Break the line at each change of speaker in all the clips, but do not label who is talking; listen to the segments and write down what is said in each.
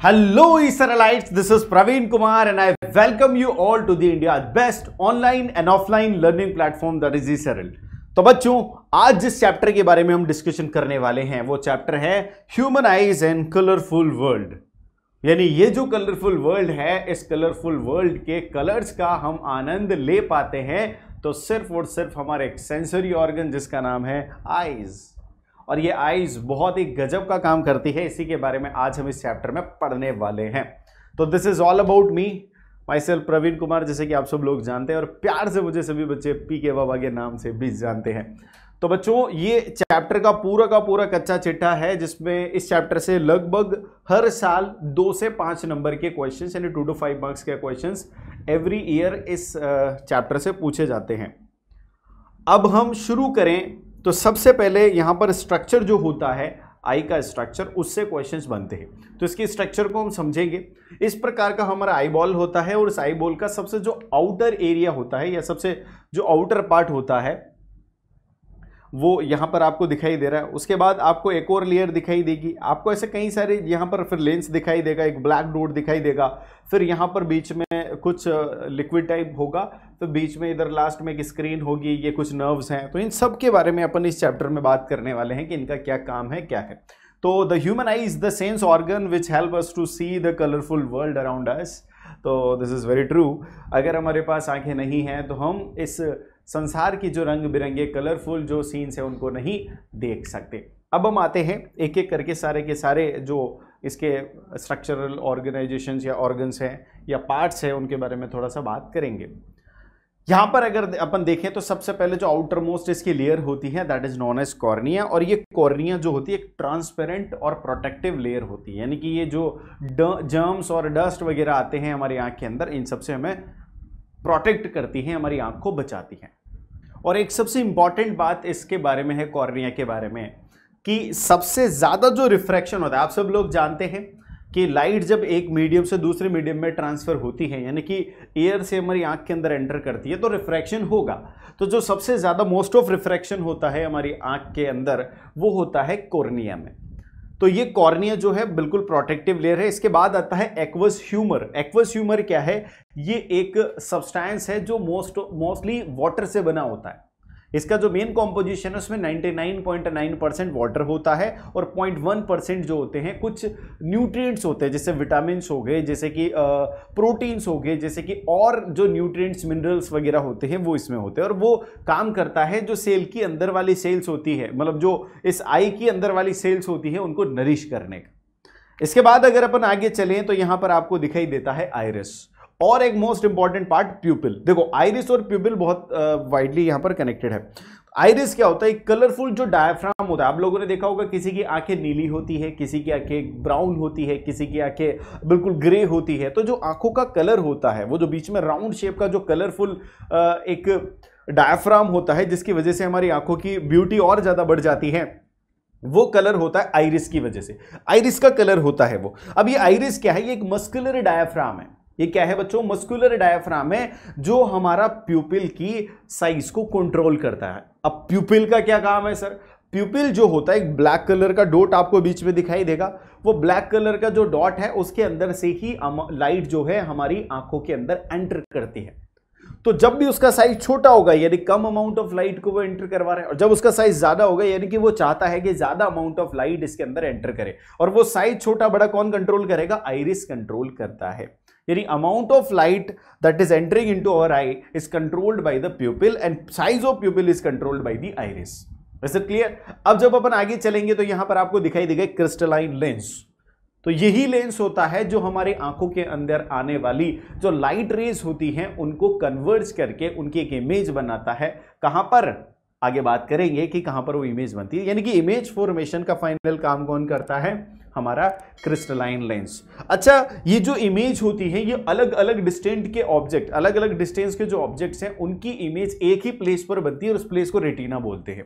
Hello Israelites, this is Praveen Kumar and I welcome you all to the India's best online and offline learning platform that is Israel। तो बच्चों, आज जिस chapter के बारे में हम डिस्कशन करने वाले हैं वो चैप्टर है human eyes and colourful world. यानी ये जो कलरफुल वर्ल्ड है, इस कलरफुल वर्ल्ड के कलर्स का हम आनंद ले पाते हैं तो सिर्फ और सिर्फ हमारे एक सेंसरी ऑर्गन जिसका नाम है आइज। और ये आइज बहुत ही गजब का काम करती है, इसी के बारे में आज हम इस चैप्टर में पढ़ने वाले हैं। तो this is all about me, myself Praveen Kumar, जैसे कि आप सब लोग जानते हैं और प्यार से मुझे सभी बच्चे पी के बाबा के नाम से भी जानते हैं। तो बच्चों, ये चैप्टर का पूरा कच्चा चिट्ठा है जिसमें इस चैप्टर से लगभग हर साल 2 से 5 नंबर के क्वेश्चंस यानी 2 to 5 मार्क्स के क्वेश्चंस एवरी ईयर इस चैप्टर से पूछे जाते हैं। अब हम शुरू करें तो सबसे पहले यहां पर स्ट्रक्चर जो होता है, आई का स्ट्रक्चर, उससे क्वेश्चंस बनते हैं। तो इसके स्ट्रक्चर को हम समझेंगे। इस प्रकार का हमारा आई बॉल होता है और इस आई बॉल का सबसे जो आउटर एरिया होता है या सबसे जो आउटर पार्ट होता है वो यहां पर आपको दिखाई दे रहा है। उसके बाद आपको एक और लेयर दिखाई देगी, आपको ऐसे कई सारे यहां पर फिर लेंस दिखाई देगा, एक ब्लैक डॉट दिखाई देगा, फिर यहां पर बीच में कुछ लिक्विड टाइप होगा, तो बीच में इधर लास्ट में एक स्क्रीन होगी, ये कुछ नर्व्स हैं। तो इन सब के बारे में अपन इस चैप्टर में बात करने वाले हैं कि इनका क्या काम है, क्या है। तो the human eye is the sense organ which help us to see the colourful world around us. तो दिस इज वेरी ट्रू। अगर हमारे पास आंखें नहीं हैं तो हम इस संसार की जो रंग बिरंगे कलरफुल जो सीन्स हैं उनको नहीं देख सकते। अब हम आते हैं एक एक करके सारे के सारे जो इसके स्ट्रक्चरल ऑर्गेनाइजेशंस या ऑर्गन्स हैं या पार्ट्स हैं उनके बारे में थोड़ा सा बात करेंगे। यहाँ पर अगर अपन देखें तो सबसे पहले जो आउटर मोस्ट इसकी लेयर होती है that is known as cornea. और ये कॉर्निया जो होती है एक ट्रांसपेरेंट और प्रोटेक्टिव लेयर होती है, यानी कि ये जो जर्म्स और डस्ट वगैरह आते हैं हमारी आंख के अंदर, इन सबसे हमें प्रोटेक्ट करती है, हमारी आंख को बचाती है। और एक सबसे इंपॉर्टेंट बात इसके बारे में है, कॉर्निया के बारे में, कि सबसे ज्यादा जो रिफ्रैक्शन होता है, आप सब लोग जानते हैं कि लाइट जब एक मीडियम से दूसरे मीडियम में ट्रांसफर होती है यानी कि एयर से हमारी आंख के अंदर एंटर करती है तो रिफ्रैक्शन होगा। तो जो सबसे ज्यादा मोस्ट ऑफ रिफ्रैक्शन होता है हमारी आंख के अंदर वो होता है कॉर्निया में। तो ये कॉर्निया जो है बिल्कुल प्रोटेक्टिव लेयर है। इसके बाद आता है एक्वस ह्यूमर। एक्वस ह्यूमर क्या है? ये एक सब्सटेंस है जो मोस्टली वाटर से बना होता है। इसका जो मेन कॉम्पोजिशन है उसमें 99.9% वाटर होता है और 0.1% जो होते हैं कुछ न्यूट्रिएंट्स होते हैं, जैसे विटामिन्स हो गए, जैसे कि प्रोटीन्स हो गए, जैसे कि और जो न्यूट्रिएंट्स मिनरल्स वगैरह होते हैं वो इसमें होते हैं। और वो काम करता है जो सेल की अंदर वाली सेल्स होती है, मतलब जो इस आई की अंदर वाली सेल्स होती है उनको नरिश करने का। इसके बाद अगर अपन आगे चलें तो यहां पर आपको दिखाई देता है आइरिस और एक मोस्ट इंपॉर्टेंट पार्ट प्यूपिल। देखो, आइरिस और प्यूपिल बहुत वाइडली यहां पर कनेक्टेड है। आइरिस क्या होता है? एक कलरफुल जो डायफ्राम होता है। आप लोगों ने देखा होगा किसी की आंखें नीली होती है, किसी की आंखें ब्राउन होती है, किसी की आंखें बिल्कुल ग्रे होती है। तो जो आंखों का कलर होता है वो जो बीच में राउंड शेप का जो कलरफुल एक डायफ्राम होता है जिसकी वजह से हमारी आंखों की ब्यूटी और ज्यादा बढ़ जाती है, वो कलर होता है आइरिस की वजह से। आइरिस का कलर होता है वो। अब ये आइरिस क्या है? ये एक मस्कुलर डायफ्राम है। ये क्या है बच्चों? मस्कुलर डायफ्राम है जो हमारा प्यूपिल की साइज को कंट्रोल करता है। अब प्यूपिल का क्या काम है सर? प्यूपिल जो होता है एक ब्लैक कलर का डॉट आपको बीच में दिखाई देगा। वो ब्लैक कलर का जो डॉट है उसके अंदर से ही लाइट जो है हमारी आंखों के अंदर एंटर करती है। तो जब भी उसका साइज छोटा होगा यानी कम अमाउंट ऑफ लाइट को वो एंटर करवा रहा है, और जब उसका साइज ज्यादा होगा यानी कि वो चाहता है कि ज्यादा अमाउंट ऑफ लाइट इसके अंदर एंटर करे। और वो साइज छोटा बड़ा कौन कंट्रोल करेगा? आइरिस कंट्रोल करता है। यानी amount of light that is entering into our eye is controlled by the pupil and size of pupil is controlled by the iris. Is it clear? अब जब अपन आगे चलेंगे तो यहां पर आपको दिखाई देगा क्रिस्टलाइन लेंस। तो यही लेंस होता है जो हमारी आंखों के अंदर आने वाली जो लाइट रेज होती हैं उनको कन्वर्ज करके उनकी एक इमेज बनाता है। कहां पर? आगे बात करेंगे कि कहां पर वो इमेज बनती है। यानी कि इमेज फॉर्मेशन का फाइनल काम कौन करता है? हमारा क्रिस्टलाइन लेंस। अच्छा, ये जो इमेज होती है ये अलग अलग डिस्टेंस के ऑब्जेक्ट, अलग अलग डिस्टेंस के जो ऑब्जेक्ट्स हैं उनकी इमेज एक ही प्लेस पर बनती है और उस प्लेस को रेटिना बोलते हैं।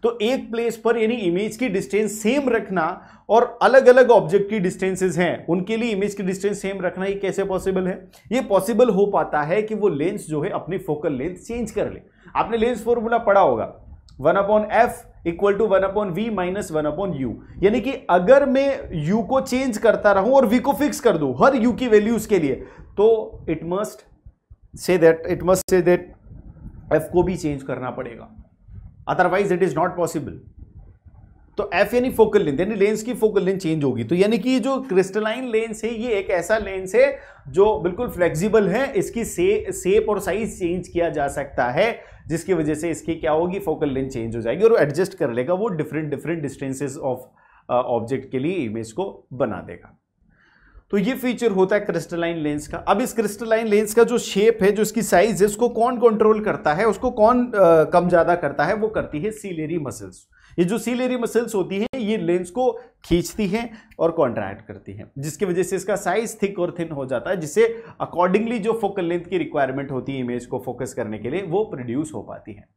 तो एक प्लेस पर यानी इमेज की डिस्टेंस सेम रखना और अलग अलग ऑब्जेक्ट की डिस्टेंसेस हैं उनके लिए इमेज की डिस्टेंस सेम रखना, ये कैसे पॉसिबल है? ये पॉसिबल हो पाता है कि वो लेंस जो है अपनी फोकल लेंथ चेंज कर ले। आपने लेंस फॉर्मूला पढ़ा होगा 1/f equal to 1/v minus 1/u। यानी कि अगर मैं u को चेंज करता रहूं और v को फिक्स कर दूं हर u की वैल्यूज के लिए, तो it must say that f को भी चेंज करना पड़ेगा, otherwise it is not possible. तो f यानी फोकल लेंथ, यानी लेंस की फोकल लेंथ चेंज होगी। तो यानी कि जो क्रिस्टलाइन लेंस है ये एक ऐसा लेंस है जो बिल्कुल फ्लेक्सिबल है, इसकी शेप और साइज चेंज किया जा सकता है, जिसकी वजह से इसकी क्या होगी, फोकल लेंथ चेंज हो जाएगी और एडजस्ट कर लेगा, वो डिफरेंट डिस्टेंसेस ऑफ ऑब्जेक्ट के लिए इमेज को बना देगा। तो ये फीचर होता है क्रिस्टलाइन लेंस का। अब इस क्रिस्टलाइन लेंस का जो शेप है, जो इसकी साइज है, उसको कौन कंट्रोल करता है, उसको कौन कम ज्यादा करता है, वो करती है सीलियरी मसल्स। ये जो सीलियरी मसल्स होती हैं ये लेंस को खींचती हैं और कॉन्ट्रैक्ट करती हैं, जिसकी वजह से इसका साइज थिक और थिन हो जाता है, जिससे अकॉर्डिंगली जो फोकल लेंथ की रिक्वायरमेंट होती है इमेज को फोकस करने के लिए वो प्रोड्यूस हो पाती है।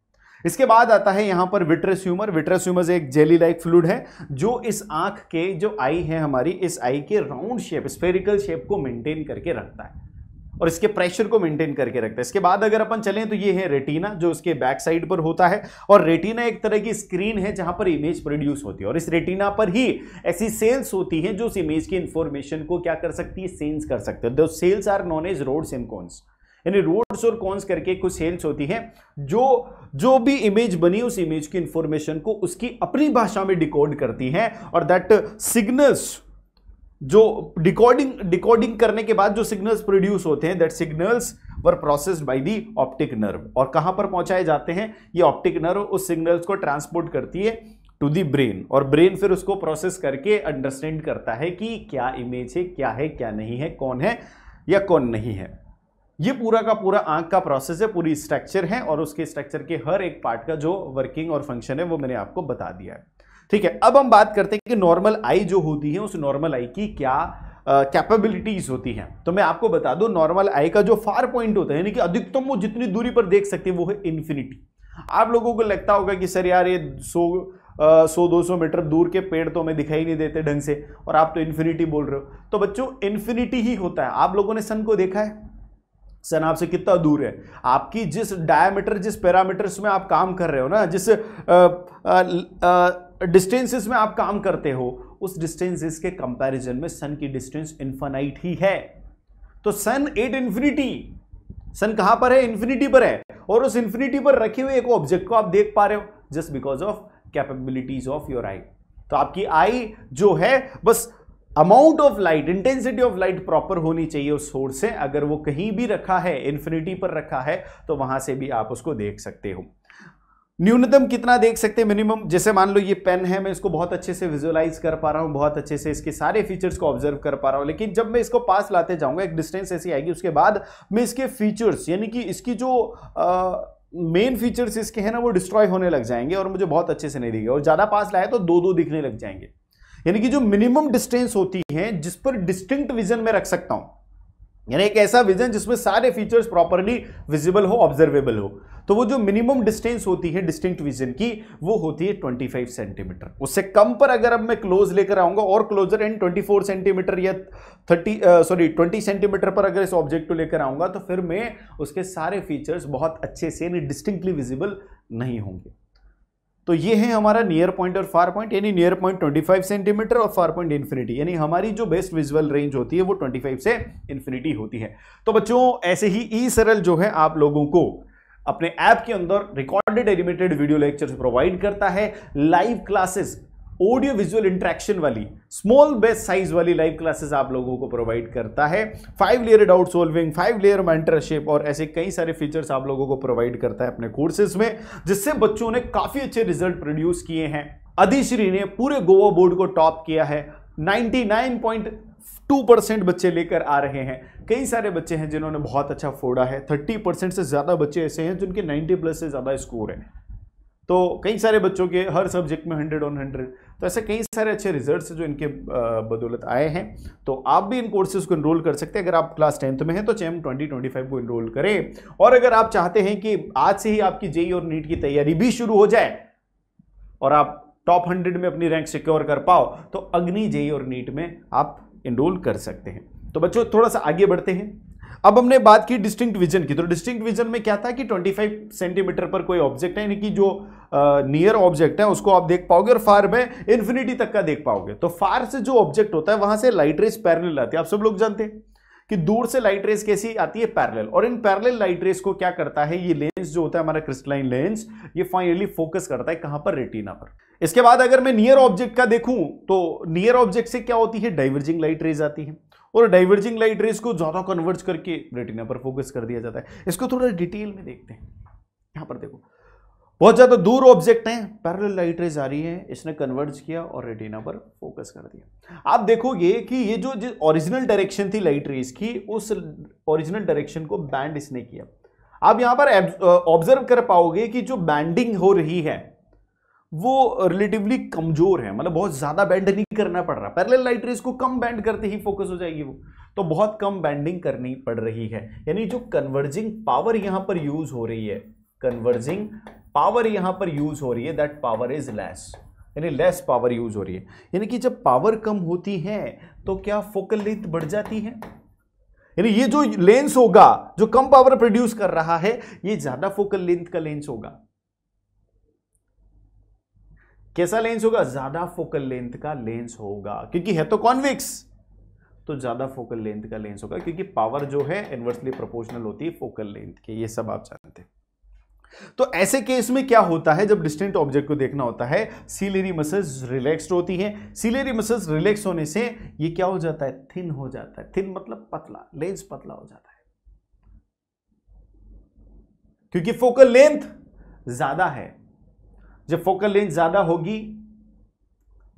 इसके बाद आता है यहां पर विट्रस ह्यूमर। विट्रस ह्यूमर एक जेली लाइक फ्लूइड है जो इस आंख के जो आई है हमारी, इस आई के राउंड शेप, स्फेरिकल शेप को मेंटेन करके रखता है और इसके प्रेशर को मेंटेन करके रखता है। इसके बाद अगर अपन चलें तो ये है रेटिना, जो उसके बैक साइड पर होता है, और रेटिना एक तरह की स्क्रीन है जहां पर इमेज प्रोड्यूस होती है, और इस रेटिना पर ही ऐसी सेल्स होती हैं जो उस इमेज की इंफॉर्मेशन को क्या कर सकती है, सेंस कर सकते हैं। दो cells are known as rods and cones, यानी रोड्स और कॉन्स करके कुछ सेल्स होती हैं जो भी इमेज बनी उस इमेज की इंफॉर्मेशन को उसकी अपनी भाषा में डिकोड करती हैं, और दैट सिग्नल्स जो डिकोडिंग करने के बाद जो सिग्नल्स प्रोड्यूस होते हैं, that signals were processed by the optic nerve, और कहां पर पहुंचाए जाते हैं, ये ऑप्टिक नर्व उस सिग्नल्स को ट्रांसपोर्ट करती है टू दी ब्रेन, और ब्रेन फिर उसको प्रोसेस करके अंडरस्टैंड करता है कि क्या इमेज है, क्या नहीं है, कौन है या कौन नहीं है। ये पूरा का पूरा आंख का प्रोसेस है, पूरी स्ट्रक्चर है, और उसके स्ट्रक्चर के हर एक पार्ट का जो वर्किंग और फंक्शन है वो मैंने आपको बता दिया है। ठीक है, अब हम बात करते हैं कि नॉर्मल आई जो होती है उस नॉर्मल आई की क्या कैपेबिलिटीज होती हैं। तो मैं आपको बता दूं, नॉर्मल आई का जो फार पॉइंट होता है, यानी कि अधिकतम वो जितनी दूरी पर देख सकते हैं, वो है इन्फिनिटी। आप लोगों को लगता होगा कि सर यार ये 100-200 मीटर दूर के पेड़ तो हमें दिखाई नहीं देते ढंग से, और आप तो इन्फिनिटी बोल रहे हो। तो बच्चों इन्फिनिटी ही होता है। आप लोगों ने सन को देखा है, सन आपसे कितना दूर है, आपकी जिस डायमीटर, जिस पैरामीटर्स में आप काम कर रहे हो ना, जिस डिस्टेंसेस में आप काम करते हो, उस डिस्टेंसेस के कंपैरिजन में सन की डिस्टेंस इनफाइनाइट ही है। तो सन एट इन्फिनिटी, सन कहां पर है, इन्फिनिटी पर है, और उस इन्फिनिटी पर रखे हुए एक ऑब्जेक्ट को आप देख पा रहे हो just because of capabilities of your eye. तो आपकी आई जो है, बस amount of light, intensity of light proper होनी चाहिए उस सोर्स से। अगर वो कहीं भी रखा है, इन्फिनिटी पर रखा है, तो वहां से भी आप उसको देख सकते हो। न्यूनतम कितना देख सकते हैं, मिनिमम, जैसे मान लो ये पेन है, मैं इसको बहुत अच्छे से विजुअलाइज कर पा रहा हूं, बहुत अच्छे से इसके सारे फीचर्स को ऑब्जर्व कर पा रहा हूं, लेकिन जब मैं इसको पास लाते जाऊंगा, एक डिस्टेंस ऐसी आएगी, उसके बाद मैं इसके फीचर्स, यानी कि इसकी जो मेन फीचर्स इसके हैं ना, वो डिस्ट्रॉय होने लग जाएंगे और मुझे बहुत अच्छे से नहीं दिखेगा, और ज्यादा पास लाए तो दो दिखने लग जाएंगे। यानी कि जो मिनिमम डिस्टेंस होती है जिस पर डिस्टिंक्ट विजन में रख सकता हूं, यानी एक ऐसा विजन जिसमें सारे फीचर्स प्रॉपर्ली विजिबल हो, ऑब्जर्वेबल हो, तो वो जो मिनिमम डिस्टेंस होती है डिस्टिंक्ट विजन की, वो होती है 25 सेंटीमीटर। उससे कम पर अगर अब मैं क्लोज लेकर आऊंगा, और क्लोजर एंड 24 सेंटीमीटर या 20 सेंटीमीटर पर अगर इस ऑब्जेक्ट को लेकर आऊंगा, तो फिर मैं उसके सारे फीचर्स बहुत अच्छे से डिस्टिंक्टली विजिबल नहीं होंगे। तो ये है हमारा नियर पॉइंट और फार पॉइंट, यानी नियर पॉइंट 25 सेंटीमीटर और फार पॉइंट इन्फिनिटी, यानी हमारी जो बेस्ट विजुअल रेंज होती है वो 25 से इन्फिनिटी होती है। तो बच्चों ऐसे ही ई सरल जो है आप लोगों को अपने ऐप के अंदर recorded animated video lectures provide करता है, live classes, audio visual interaction वाली स्मॉल बेस साइज वाली लाइव क्लासेस आप लोगों को प्रोवाइड करता है, 5 layer doubt solving, 5 layer mentorship, और ऐसे कई सारे फीचर्स आप लोगों को प्रोवाइड करता है अपने कोर्सेज में, जिससे बच्चों ने काफी अच्छे रिजल्ट प्रोड्यूस किए हैं। अधिश्री ने पूरे गोवा बोर्ड को टॉप किया है, 99.2% बच्चे लेकर आ रहे हैं। कई सारे बच्चे हैं जिन्होंने बहुत अच्छा फोड़ा है, 30% से ज्यादा बच्चे ऐसे हैं जिनके 90+ से ज्यादा स्कोर है। तो कई सारे बच्चों के हर सब्जेक्ट में 100 on 100, तो ऐसे कई सारे अच्छे रिजल्ट्स जो इनके बदौलत आए हैं। तो आप भी इन कोर्सेज को इनरोल कर सकते हैं। अगर आप क्लास 10th में हैं तो चैम 2025 को इनरोल करें, और अगर आप चाहते हैं कि आज से ही आपकी जेईई और नीट की तैयारी भी शुरू हो जाए और आप टॉप 100 में अपनी रैंक सिक्योर कर पाओ, तो अग्नि जेईई और नीट में आप इनरोल कर सकते हैं। तो बच्चों थोड़ा सा आगे बढ़ते हैं। अब हमने बात की डिस्टिंक्ट विजन की, तो डिस्टिंक्ट विजन में क्या था कि 25 सेंटीमीटर पर कोई ऑब्जेक्ट है, यानी कि जो नियर ऑब्जेक्ट है उसको आप देख पाओगे और फार में इन्फिनिटी तक का देख पाओगे। तो फार से जो ऑब्जेक्ट होता है वहां से लाइट रेस पैरेलल आती है। आप सब लोग जानते हैं कि दूर से लाइट रेस कैसी आती है, पैरेलल। और इन पैरेलल लाइट रेस को क्या करता है, ये लेंस जो होता है हमारा क्रिस्टलाइन लेंस, ये फाइनली फोकस करता है कहां पर, रेटिना पर। इसके बाद अगर मैं नियर ऑब्जेक्ट का देखूं तो नियर ऑब्जेक्ट से क्या होती है, डाइवर्जिंग लाइट रेज आती है और डाइवर्जिंग लाइट रेज को ज्यादा कन्वर्ज करके रेटिना पर फोकस कर दिया जाता है। इसको थोड़ा डिटेल में देखते हैं। यहां पर देखो बहुत ज्यादा दूर ऑब्जेक्ट है, पैरेलल लाइट रेज आ रही है, इसने कन्वर्ज किया और रेटिना पर फोकस कर दिया। आप देखोगे कि ये जो ओरिजिनल डायरेक्शन थी लाइट रेज की, उस ओरिजिनल डायरेक्शन को बैंड इसने किया। आप यहां पर ऑब्जर्व कर पाओगे कि जो बैंडिंग हो रही है वो रिलेटिवली कमजोर है, मतलब बहुत ज्यादा बैंड नहीं करना पड़ रहा। पैरेलल लाइट रेज को कम बैंड करते ही फोकस हो जाएगी वो, तो बहुत कम बैंडिंग करनी पड़ रही है। यानी जो कन्वर्जिंग पावर यहां पर यूज हो रही है, कन्वर्जिंग पावर यहां पर यूज हो रही है, दैट पावर इज लेस, यानी लेस पावर यूज हो रही है। यानी कि जब पावर कम होती है तो क्या फोकल लेंथ बढ़ जाती है, यानी ये जो लेंस होगा जो कम पावर प्रोड्यूस कर रहा है ये ज्यादा फोकल लेंथ का लेंस होगा। कैसा लेंस होगा, ज्यादा फोकल लेंथ का लेंस होगा, क्योंकि है तो कॉन्वेक्स, तो ज्यादा फोकल लेंथ का लेंस होगा, क्योंकि पावर जो है इनवर्सली प्रोपोर्शनल होती है फोकल लेंथ के, ये सब आप जानते हैं। तो ऐसे केस में क्या होता है, जब डिस्टेंट ऑब्जेक्ट को देखना होता है, सीलियरी मसल्स रिलैक्स्ड होती हैं। सीलियरी मसल्स रिलैक्स होने से ये क्या हो जाता है, थिन हो जाता है। थिन मतलब पतला, लेंस पतला हो जाता है, क्योंकि फोकल लेंथ ज्यादा है। जब फोकल लेंथ ज्यादा होगी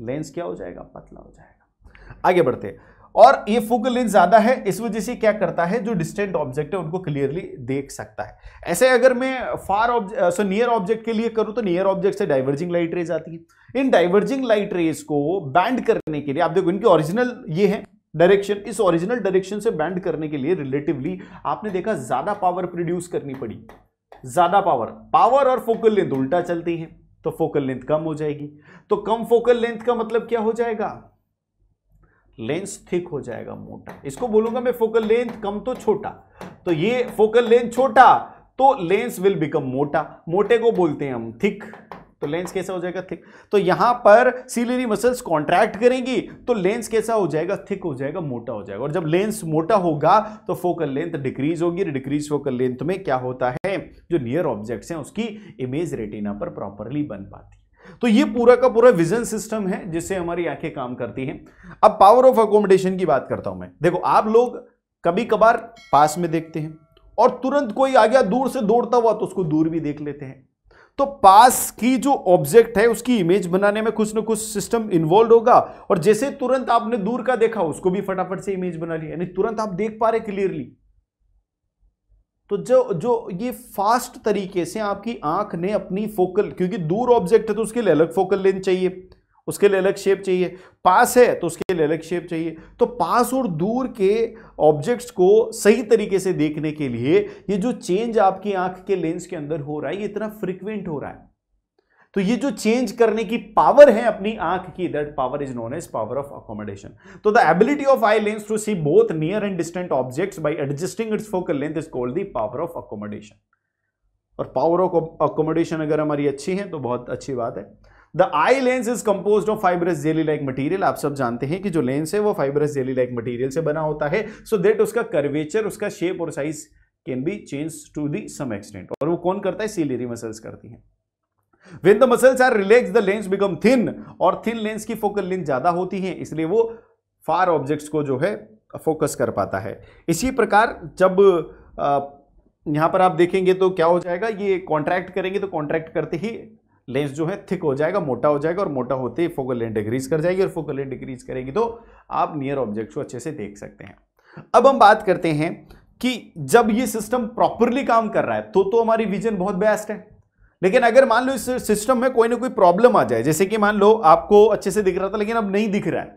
लेंस क्या हो जाएगा, पतला हो जाएगा। आगे बढ़ते हैं, और ये फोकल लेंथ ज्यादा है, इस वजह से क्या करता है, जो डिस्टेंट ऑब्जेक्ट है उनको क्लियरली देख सकता है। ऐसे अगर मैं नियर ऑब्जेक्ट के लिए करूं तो नियर ऑब्जेक्ट से डाइवर्जिंग लाइट रेज आती है। इन डाइवर्जिंग लाइट रेज को बैंड करने के लिए आप देखो इनकी ओरिजिनल ये है डायरेक्शन, इस ओरिजिनल डायरेक्शन से बैंड करने के लिए रिलेटिवली आपने देखा ज्यादा पावर प्रोड्यूस करनी पड़ी, ज्यादा पावर और फोकल लेंथ उल्टा चलती है, तो फोकल लेंथ कम हो जाएगी। तो कम फोकल लेंथ का मतलब क्या हो जाएगा, लेंस थिक हो जाएगा, मोटा। इसको बोलूंगा मैं फोकल लेंथ कम तो छोटा, तो ये फोकल लेंथ छोटा तो लेंस विल बिकम मोटा, मोटे को बोलते हैं हम थिक, तो लेंस कैसा हो जाएगा, थिक। तो यहां पर सीलियरी मसल्स कॉन्ट्रैक्ट करेंगी तो लेंस कैसा हो जाएगा, थिक हो जाएगा, मोटा हो जाएगा। और जब लेंस मोटा होगा तो फोकल लेंथ डिक्रीज होगी। डिक्रीज फोकल लेंथ में क्या होता है, जो नियर ऑब्जेक्ट्स हैं उसकी इमेज रेटिना पर प्रॉपरली बन पाती है। तो ये पूरा का पूरा विजन सिस्टम है जिससे हमारी आंखें काम करती हैं। अब पावर ऑफ अकोमोडेशन की बात करता हूं मैं। देखो आप लोग कभी कभार पास में देखते हैं और तुरंत कोई आ गया दूर से दौड़ता हुआ तो उसको दूर भी देख लेते हैं। तो पास की जो ऑब्जेक्ट है उसकी इमेज बनाने में कुछ ना कुछ सिस्टम इन्वॉल्व होगा, और जैसे तुरंत आपने दूर का देखा उसको भी फटाफट से इमेज बना ली, यानी तुरंत आप देख पा रहे क्लियरली। तो जो ये फास्ट तरीके से आपकी आंख ने अपनी फोकल, क्योंकि दूर ऑब्जेक्ट है तो उसके लिए अलग फोकल लेंथ चाहिए, उसके लिए अलग शेप चाहिए, पास है तो उसके लिए अलग शेप चाहिए। तो पास और दूर के ऑब्जेक्ट्स को सही तरीके से देखने के लिए ये जो चेंज आपकी आंख के लेंस के अंदर हो रहा है ये इतना फ्रीक्वेंट हो रहा है। तो ये जो चेंज करने की पावर है अपनी आंख की, that power is known as power of accommodation. तो the ability of eye lens to see both near and distant objects by adjusting its focal length is called the power of accommodation. और power of accommodation अगर हमारी अच्छी है तो बहुत अच्छी बात है। The eye lens is composed of fibrous jelly like material. आप सब जानते हैं कि जो लेंस है वो फाइब्रस जेली लाइक मटेरियल से बना होता है, सो दैट उसका कर्वेचर, उसका शेप और size can be change to the some extent. और वो कौन करता है, सीलियरी मसल्स करती हैं। When the muscles are relaxed, the lens become thin, और थिन लेंस की फोकल लेंथ ज्यादा होती है, इसलिए वो फार ऑब्जेक्ट्स को जो है फोकस कर पाता है। इसी प्रकार जब यहां पर आप देखेंगे तो क्या हो जाएगा, ये कॉन्ट्रैक्ट करेंगे तो कॉन्ट्रैक्ट करते ही लेंस जो है थिक हो जाएगा, मोटा हो जाएगा, और मोटा होते ही फोकल लेंथ डिक्रीज कर जाएगी, और फोकल लेंथ डिक्रीज करेगी तो आप नियर ऑब्जेक्ट्स को अच्छे से देख सकते हैं। अब हम बात करते हैं कि जब ये सिस्टम प्रॉपरली काम कर रहा है तो हमारी विजन बहुत बेस्ट है। लेकिन अगर मान लो इस सिस्टम में कोई ना कोई प्रॉब्लम आ जाए, जैसे कि मान लो आपको अच्छे से दिख रहा था लेकिन अब नहीं दिख रहा है,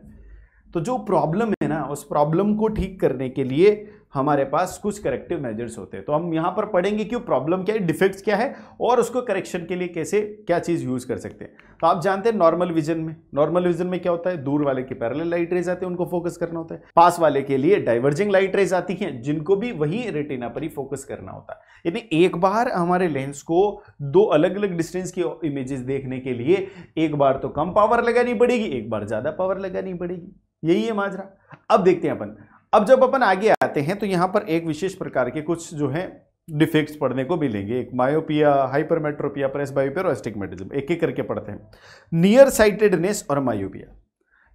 तो जो प्रॉब्लम है ना उस प्रॉब्लम को ठीक करने के लिए हमारे पास कुछ करेक्टिव मेजर्स होते हैं। तो हम यहां पर पढ़ेंगे कि प्रॉब्लम क्या है, डिफेक्ट्स क्या है और उसको करेक्शन के लिए कैसे क्या चीज यूज कर सकते हैं। तो आप जानते हैं नॉर्मल विजन में क्या होता है, दूर वाले के पैरेलल लाइट रेज आते हैं, उनको फोकस करना होता है। पास वाले के लिए डाइवर्जिंग लाइट रेज आती हैं, जिनको भी वही रेटिना पर ही फोकस करना होता है। यानी एक बार हमारे लेंस को दो अलग अलग डिस्टेंस की इमेजेस देखने के लिए एक बार तो कम पावर लगानी पड़ेगी, एक बार ज्यादा पावर लगानी पड़ेगी। यही है माजरा। अब देखते हैं अपन, अब जब अपन आगे आते हैं तो यहां पर एक विशेष प्रकार के कुछ जो है डिफेक्ट्स पढ़ने को मिलेंगे। एक मायोपिया, हाइपरमेट्रोपिया, प्रेसबायोपिया और एस्टिग्मेटिज्म, एक एक करके पढ़ते हैं। नियर साइटेडनेस और मायोपिया।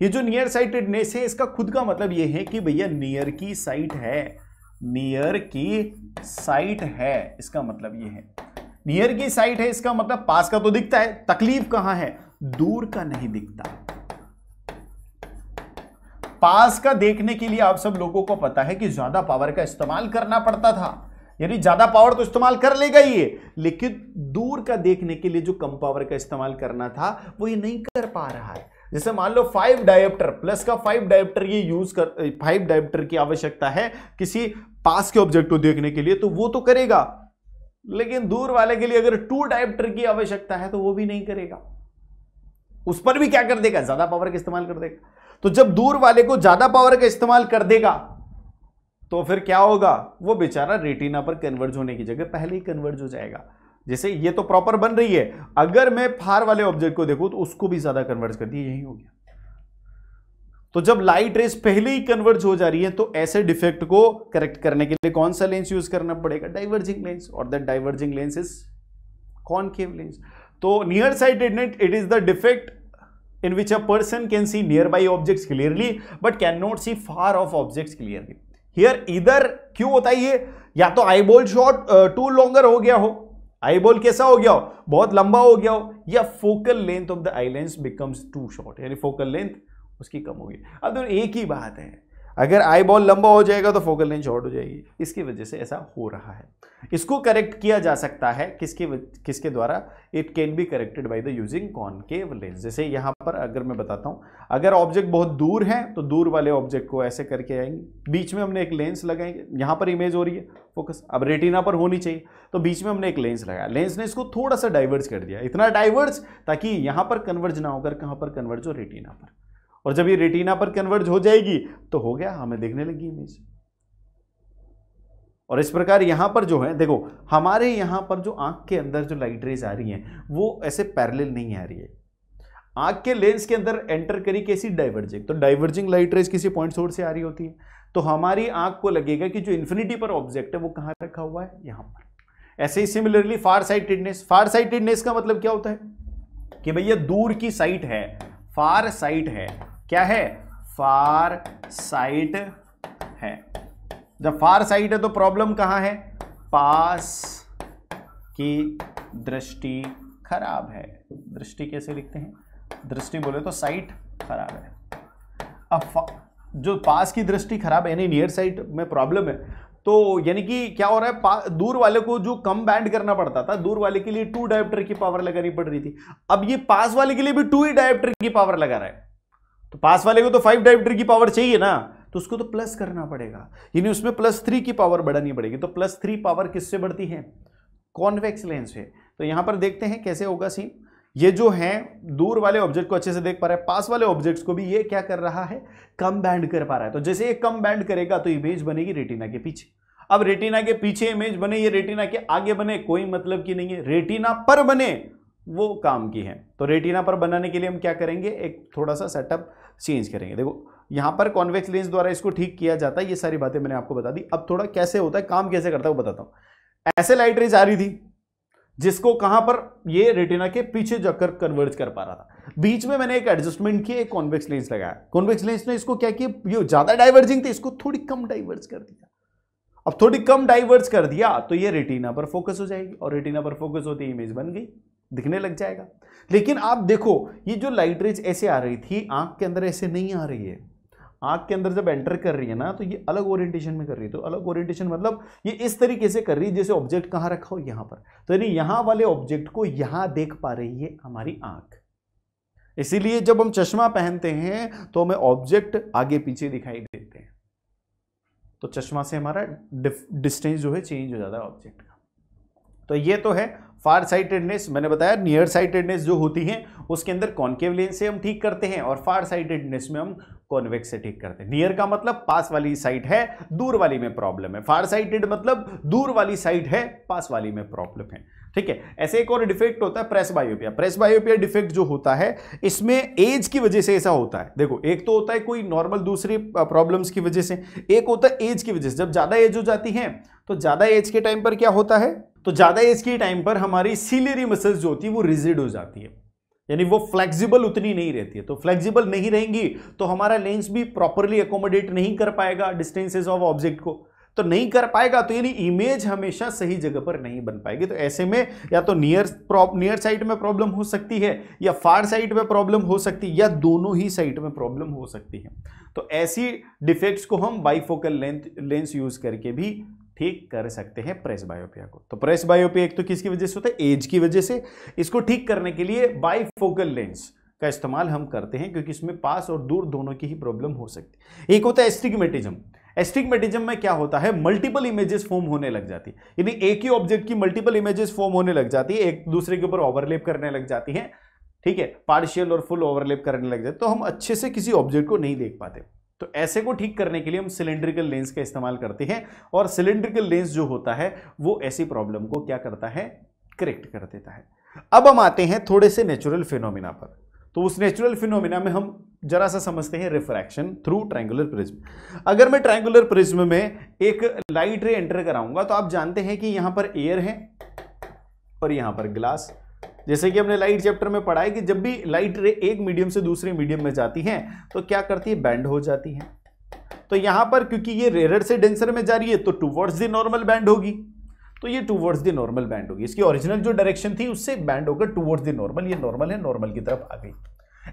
ये जो नियर साइटेडनेस है, इसका खुद का मतलब ये है कि भैया नियर की साइट है, नियर की साइट है, इसका मतलब ये है नियर की साइट है। इसका मतलब पास का तो दिखता है, तकलीफ कहां है, दूर का नहीं दिखता। पास का देखने के लिए आप सब लोगों को पता है कि ज्यादा पावर का इस्तेमाल करना पड़ता था, यानी ज्यादा पावर तो इस्तेमाल कर लेगा ये, लेकिन दूर का देखने के लिए जो कम पावर का इस्तेमाल करना था वो ये नहीं कर पा रहा है। जैसे मान लो 5 डायोप्टर प्लस का 5 डायोप्टर ये यूज कर, 5 डायोप्टर की आवश्यकता है किसी पास के ऑब्जेक्ट को देखने के लिए, तो वो तो करेगा, लेकिन दूर वाले के लिए अगर 2 डायोप्टर की आवश्यकता है तो वो भी नहीं करेगा। उस पर भी क्या कर देगा, ज्यादा पावर का इस्तेमाल कर देगा। तो जब दूर वाले को ज्यादा पावर का इस्तेमाल कर देगा तो फिर क्या होगा, वो बेचारा रेटिना पर कन्वर्ज होने की जगह पहले ही कन्वर्ज हो जाएगा। जैसे ये तो प्रॉपर बन रही है, अगर मैं फार वाले ऑब्जेक्ट को देखूं तो उसको भी ज्यादा कन्वर्ज कर दिया, यही हो गया। तो जब लाइट रेस पहले ही कन्वर्ज हो जा रही है तो ऐसे डिफेक्ट को करेक्ट करने के लिए कौन सा लेंस यूज करना पड़ेगा, डाइवर्जिंग लेंस, और that diverging lens is concave lens. तो near sightedness, it is the defect in which a person can see nearby objects clearly but cannot see far off objects clearly. Here either क्यों होता है ये, या तो eyeball shot to longer हो गया हो, आईबॉल कैसा हो गया हो, बहुत लंबा हो गया हो, या focal length of the eye lens becomes too short, यानी फोकल लेंथ उसकी कम होगी। अब तो एक ही बात है, अगर आई बॉल लंबा हो जाएगा तो फोकल लेंथ शॉर्ट हो जाएगी, इसकी वजह से ऐसा हो रहा है। इसको करेक्ट किया जा सकता है किसके द्वारा, it can be corrected by the using concave lens. जैसे यहां पर अगर मैं बताता हूं, अगर ऑब्जेक्ट बहुत दूर है तो दूर वाले ऑब्जेक्ट को ऐसे करके आएंगे, बीच में हमने एक लेंस लगाएंगे, यहां पर इमेज हो रही है फोकस, अब रेटिना पर होनी चाहिए तो बीच में हमने एक लेंस लगाया, लेंस ने इसको थोड़ा सा डाइवर्ज कर दिया, इतना डाइवर्ज ताकि यहां पर कन्वर्ज ना होकर कहां पर कन्वर्ज हो, रेटिना पर। और जब ये रेटिना पर कन्वर्ज हो जाएगी तो हो गया, हमें देखने लगी इमेज। और इस प्रकार यहां पर जो है देखो, हमारे यहां पर जो आंख के अंदर जो लाइट रेज आ रही हैं वो ऐसे पैरेलल नहीं आ रही है, आंख के लेंस के अंदर एंटर करी कैसी, डाइवर्जिंग। तो डाइवर्जिंग लाइट रेज किसी पॉइंट सोर्स से आ रही होती है, तो हमारी आंख को लगेगा कि जो इन्फिनिटी पर ऑब्जेक्ट है वो कहां रखा हुआ है, यहां पर। ऐसे ही similarly far sightedness, far sightedness का मतलब क्या होता है कि भैया दूर की साइट है, फार साइट है, क्या है, फार साइट है। जब फार साइट है तो प्रॉब्लम कहां है, पास की दृष्टि खराब है। दृष्टि कैसे लिखते हैं, दृष्टि बोले तो साइट खराब है। अब जो पास की दृष्टि खराब है यानी नियर साइट में प्रॉब्लम है, तो यानी कि क्या हो रहा है, दूर वाले को जो कम बैंड करना पड़ता था, दूर वाले के लिए 2 डायोप्टर की पावर लगानी पड़ रही थी, अब ये पास वाले के लिए भी 2 ही डायोप्टर की पावर लगा रहा है। तो पास वाले को तो 5 डायोप्टर की पावर चाहिए ना, तो उसको तो प्लस करना पड़ेगा, यानी उसमें +3 की पावर बढ़ानी पड़ेगी। तो +3 पावर किससे बढ़ती है, कॉन्वेक्स लेंस से। तो यहां पर देखते हैं कैसे होगा सीन। ये जो है दूर वाले ऑब्जेक्ट को अच्छे से देख पा रहा है, पास वाले ऑब्जेक्ट्स को भी ये क्या कर रहा है, कम बैंड कर पा रहा है। तो जैसे ये कम बैंड करेगा तो इमेज बनेगी रेटिना के पीछे। अब रेटिना के पीछे इमेज बने, ये रेटिना के आगे बने, कोई मतलब की नहीं है, रेटिना पर बने वो काम की है। तो रेटिना पर बनाने के लिए हम क्या करेंगे, एक थोड़ा सा सेटअप चेंज करेंगे। देखो यहां पर कॉन्वेक्स लेंस द्वारा इसको ठीक किया जाता है, ये सारी बातें मैंने आपको बता दी। अब थोड़ा कैसे होता है, काम कैसे करता है वो बताता हूं। ऐसे लाइट रेज आ रही थी जिसको कहां पर, ये रेटिना के पीछे जाकर कन्वर्ज कर पा रहा था, बीच में मैंने एक एडजस्टमेंट किया, एक कॉन्वेक्स लेंस लगाया। कॉन्वेक्स लेंस ने इसको क्या किया, ये ज्यादा डाइवर्जिंग थी, इसको थोड़ी कम डाइवर्ज कर दिया। अब थोड़ी कम डाइवर्ज कर दिया तो ये रेटिना पर फोकस हो जाएगी, और रेटिना पर फोकस होती इमेज बन गई, दिखने लग जाएगा। लेकिन आप देखो ये जो लाइट रेज ऐसे आ रही थी आंख के अंदर, ऐसे नहीं आ रही है। आंख के अंदर जब एंटर कर रही है ना तो ये अलग ओरिएंटेशन में कर रही है। तो अलग ओरिएंटेशन मतलब ये इस तरीके से कर रही है जैसे ऑब्जेक्ट कहां रखा हो, यहां पर। तो यानी यहां वाले ऑब्जेक्ट को यहां देख पा रही है हमारी आंख। इसीलिए जब हम चश्मा पहनते हैं तो हमें ऑब्जेक्ट आगे पीछे दिखाई देते हैं। तो चश्मा से हमारा डिस्टेंस जो है चेंज हो जाता है ऑब्जेक्ट का। तो ये तो है फार साइटेडनेस। मैंने बताया नियर साइटेडनेस जो होती है उसके अंदर कॉनकेव लेंस से हम ठीक करते हैं और फार साइटेडनेस में हम कॉन्वेक्स से ठीक करते हैं। नियर का मतलब पास वाली साइड है, दूर वाली में प्रॉब्लम है। फार साइटेड मतलब दूर वाली साइड है, पास वाली में प्रॉब्लम है। ठीक है। ऐसे एक और डिफेक्ट होता है प्रेस बायोपिया। प्रेस बायोपिया डिफेक्ट जो होता है इसमें एज की वजह से ऐसा होता है। देखो, एक तो होता है कोई नॉर्मल दूसरी प्रॉब्लम्स की वजह से, एक होता है एज की वजह से। जब ज्यादा एज हो जाती है तो ज्यादा एज के टाइम पर क्या होता है, तो ज्यादा एज के टाइम पर हमारी सीलियरी मसल्स जो होती है वो रिजिड हो जाती है, यानी वो फ्लेक्सिबल उतनी नहीं रहती है। तो फ्लेक्सिबल नहीं रहेंगी तो हमारा लेंस भी प्रॉपरली एकोमोडेट नहीं कर पाएगा डिस्टेंसेस ऑफ ऑब्जेक्ट को, तो नहीं कर पाएगा तो यानी इमेज हमेशा सही जगह पर नहीं बन पाएगी। तो ऐसे में या तो नियर साइड में प्रॉब्लम हो सकती है या फार साइड में प्रॉब्लम हो सकती है या दोनों ही साइड में प्रॉब्लम हो सकती है। तो ऐसी डिफेक्ट्स को हम बाइफोकल लेंस यूज करके भी ठीक कर सकते हैं प्रेस बायोपिया को। तो प्रेस बायोपिया एक तो किसकी वजह से होता है, एज की वजह से। इसको ठीक करने के लिए बाइफोकल लेंस का इस्तेमाल हम करते हैं क्योंकि इसमें पास और दूर दोनों की ही प्रॉब्लम हो सकती है। एक होता है एस्टिग्मेटिज्म। एस्टिग्मेटिज्म में क्या होता है, मल्टीपल इमेजेस फॉर्म होने लग जाती है, यानी एक ही ऑब्जेक्ट की मल्टीपल इमेजेस फॉर्म होने लग जाती है, एक दूसरे के ऊपर ओवरलैप करने लग जाती है। ठीक है, पार्शियल और फुल ओवरलैप करने लग जाते, तो हम अच्छे से किसी ऑब्जेक्ट को नहीं देख पाते। तो ऐसे को ठीक करने के लिए हम सिलेंड्रिकल लेंस का इस्तेमाल करते हैं और सिलेंड्रिकल लेंस जो होता है वो ऐसी प्रॉब्लम को क्या करता है, करेक्ट कर देता है। अब हम आते हैं थोड़े से नेचुरल फिनोमिना पर। तो उस नेचुरल फिनोमिना में हम जरा सा समझते हैं रिफ्रैक्शन थ्रू ट्रायंगुलर प्रिज्म। अगर मैं ट्रायंगुलर प्रिज्म में एक लाइट रे एंटर कराऊंगा तो आप जानते हैं कि यहां पर एयर है और यहां पर ग्लास। जैसे कि हमने लाइट चैप्टर में पढ़ा है कि जब भी लाइट रे एक मीडियम से दूसरे मीडियम में जाती है तो क्या करती है, बैंड हो जाती है। तो यहां पर क्योंकि ये रेयर से डेंसर में जा रही है तो टुवर्ड्स द नॉर्मल बैंड होगी, तो ये टुवर्ड्स द नॉर्मल बैंड होगी। इसकी ओरिजिनल जो डायरेक्शन थी उससे बैंड होकर टुवर्ड्स द नॉर्मल, ये नॉर्मल है, नॉर्मल की तरफ आ गई।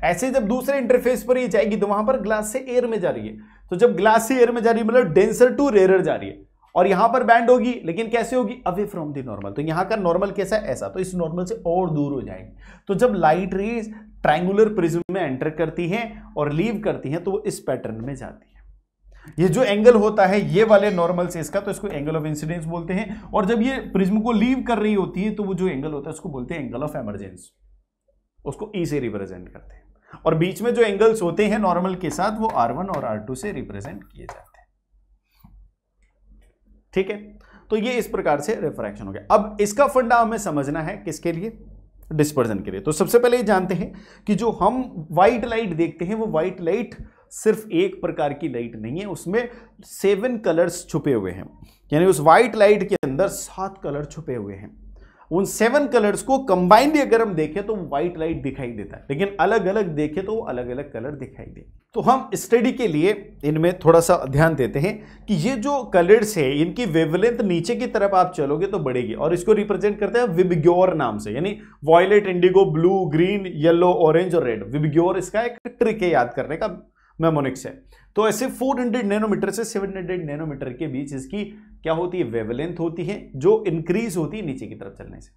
ऐसे जब दूसरे इंटरफेस पर ये जाएगी तो वहां पर ग्लास से एयर में जा रही है, तो जब ग्लास से एयर में जा रही है मतलब डेंसर टू रेयर जा रही है और यहां पर बैंड होगी, लेकिन कैसे होगी, अवे फ्रॉम द नॉर्मल। तो यहां का नॉर्मल कैसा है, ऐसा, तो इस नॉर्मल से और दूर हो जाएंगे। तो जब लाइट रेज ट्रायंगुलर प्रिज्म में एंटर करती हैं और लीव करती हैं तो वो इस पैटर्न में जाती है। ये जो एंगल होता है ये वाले नॉर्मल से इसका, तो इसको एंगल ऑफ इंसिडेंस बोलते हैं। और जब ये प्रिज्म को लीव कर रही होती है तो वो जो एंगल होता है उसको बोलते हैं एंगल ऑफ एमरजेंस, उसको ई से रिप्रेजेंट करते हैं। और बीच में जो एंगल्स होते हैं नॉर्मल के साथ वो R1 और R2 से रिप्रेजेंट किए जाते हैं। ठीक है, तो ये इस प्रकार से रिफ्रैक्शन हो गया। अब इसका फंडा हमें समझना है किसके लिए, डिस्पर्जन के लिए। तो सबसे पहले ये जानते हैं कि जो हम व्हाइट लाइट देखते हैं वो व्हाइट लाइट सिर्फ एक प्रकार की लाइट नहीं है, उसमें 7 कलर्स छुपे हुए हैं, यानी उस व्हाइट लाइट के अंदर 7 कलर छुपे हुए हैं। उन 7 कलर्स को कंबाइंड अगर हम देखें तो व्हाइट लाइट दिखाई देता है, लेकिन अलग अलग देखें तो वो अलग अलग कलर दिखाई दे। तो हम स्टडी के लिए इनमें थोड़ा सा ध्यान देते हैं कि ये जो कलर्स है इनकी वेवलेंथ नीचे की तरफ आप चलोगे तो बढ़ेगी, और इसको रिप्रेजेंट करते हैं विबग्योर नाम से, यानी violet, indigo, blue, green, yellow, orange और रेड। विबग्योर इसका एक ट्रिक है याद करने का, मेमोनिक्स है। तो ऐसे 400 नैनोमीटर से 700 नैनोमीटर के बीच इसकी क्या होती है, वेवलेंथ होती है, जो इंक्रीज होती है नीचे की तरफ चलने से।